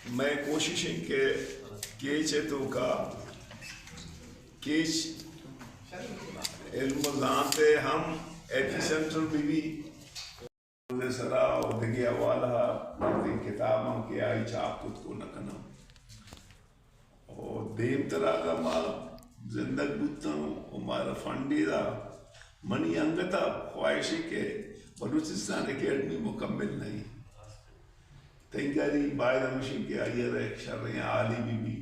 میں کوششیں کہ کیچ ہے تو کا کیچ علم زانتے ہم ایپی سینٹر بھی سرا اور دگی والا کتابوں کے آئی چاپ کو نکنا اور دیم طرح کا ماں زندگ بودتا ہوں اور مارا فنڈی دا منی انگتا خواہشی کے بلوچستان اکیڈمی مکمل نہیں تنگاری باید ہمشن کے آئیر ایک شرعی عالی بھی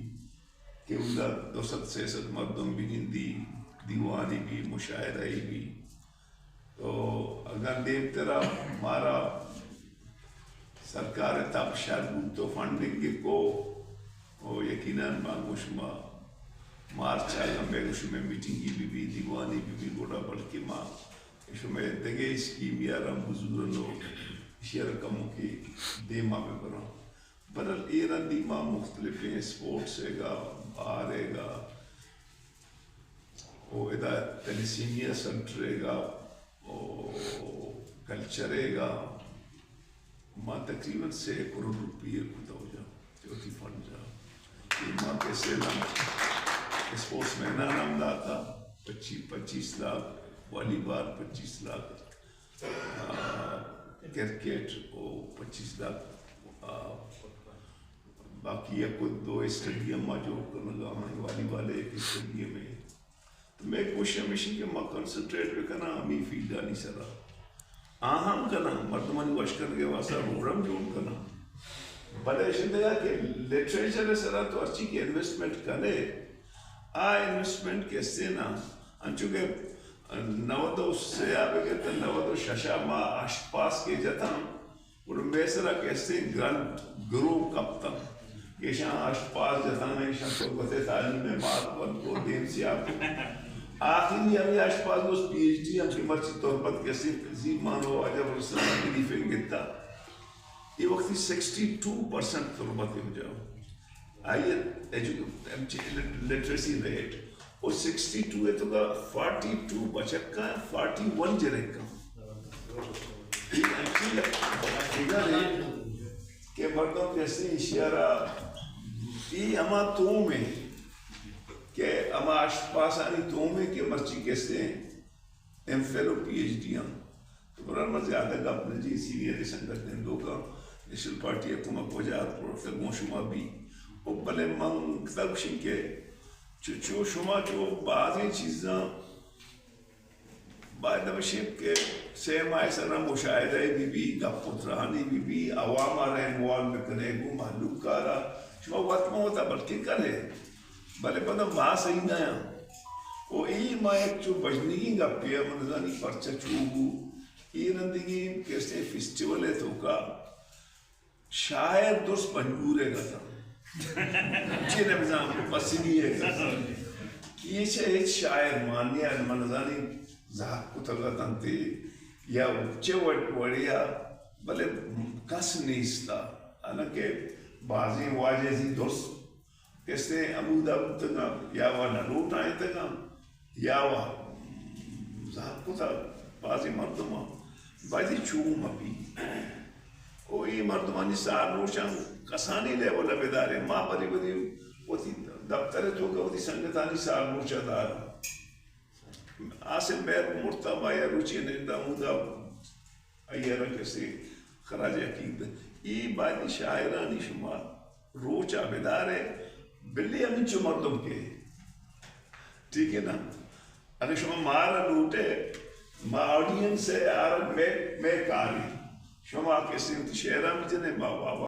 کہ اندر 200-300 مردم بھی نندی دیوانی بھی مشاعرہی بھی تو اگر دیم طرح مارا سرکار تب شاید بود تو فنڈنگ کو یقیناً مانگو شما مارچ آگا میں شما میٹنگی بھی دیوانی بھی گوڑا بلکہ ماں شما دگے اسکیم یا رم حضورنو اشیاء رقموں کی دیما میں برا برل ایران دیما مختلف ہیں سپورٹس ہے گا آرے گا وہ ادا تلیسیمیا سنٹر ہے گا کلچر ہے گا ماں تقریباً 6 کروڑ روپیے کتا ہو جا چوتھی فنڈ جا ماں کیسے نام اسپورٹس میں نام داتا 25 لاکھ والی بال 25 لاکھ کرکٹ اور 25 لاکھ باقی ایک دو اسٹیڈیم ماں جو کرنا ہمیں والی بال ایک اسٹیڈیم ہے تو میں کوشش ہمیشہ کہ ماں کنسنٹریٹ بھی کرنا ہمیں فیلڈ آنی سرا آہم کرنا مردمانی وشکر کے واسطہ روڑم جوڑ کرنا بڑے شدہ کہ لٹریچر سرا تو اچھی کی انویسٹمنٹ کرے انویسٹمنٹ کیسے نا انچونکہ 90 سے آگے کہتے ہیں 90 ششا ماں آشت پاس کے جاتا اور بیسرہ کیسے گرانٹ گرو کپتا کہ شاہ آشت پاس جاتا ہے شاہ صحبت تعلیم میں بات ون کو دین سے آپ آخری ہمیں آشت پاس دوست پی ایچ ڈی ہم کی مرچی طوربت کیسے زیب مانو آجا ورسلہ کی دیفنگ گتا یہ وقتی 62% طوربت ہو جاؤ آئیے لٹریسی ریٹ اور 62 ہے تو کا 42 بچک کا 41 جرک کا کہ مردوں کیسے اشیارہ یہ اما تو میں کہ اما آشپاس آنی تو میں کہ مرچی کیسے ایم فیلو پی ایچ ڈی ہم تو برار میں زیادہ کا اپنے جی سینئر سنگت نے دو کا نیشنل پارٹی حکومت کو جات پروفیسر موشما بھی وہ بلے منگ تک شن کے چو شما جو بعضی چیزاں باید نمشیب کے سیم آئے سرہ مشاہدہ بھی گپ پترانی بھی عوام آ رہے موال میں کرے گو محلوق کارا شما وقت میں ہوتا بلکہ کرے بلے پتہ ماں صحیح نہ ہے وہ ای ماں ایک جو بجنگی گپ پیا منظانی پرچہ چوگو ای رندگی کیسے فیسٹیول ہے تو کا شاید درست پنجورے گا تھا چی نمزام پسینی ہے گا یہ چھے شاعر مانیا منظانی زہاں کتگا تنتے یا چے وڑیا بلے کس نیستا حالانکہ بعضی واجہزی درست کیسے عمودہ بتگا یا وہ نلوٹ آئے تگا یا وہ زہاں کتا بعضی مردمہ بعضی چوم ابھی وہی مردمانی سار روشن کسانی لے والا بیدارے ماں بری بری وہ تھی دفتر تو کہ وہ تھی سنگتانی سار روشن دار آسم بیر مرتبہ یا روچی نندہ مودہ ایرہ کسی خراج عقید ای بانی شاعرانی شما روچا بیدارے بلی ہمیں چو مردم کے ٹھیک ہے نا اگر شما مارا لوٹے ماں آڈینس سے آرہ میں کاری شما کسی شہرہ میں جنے بابا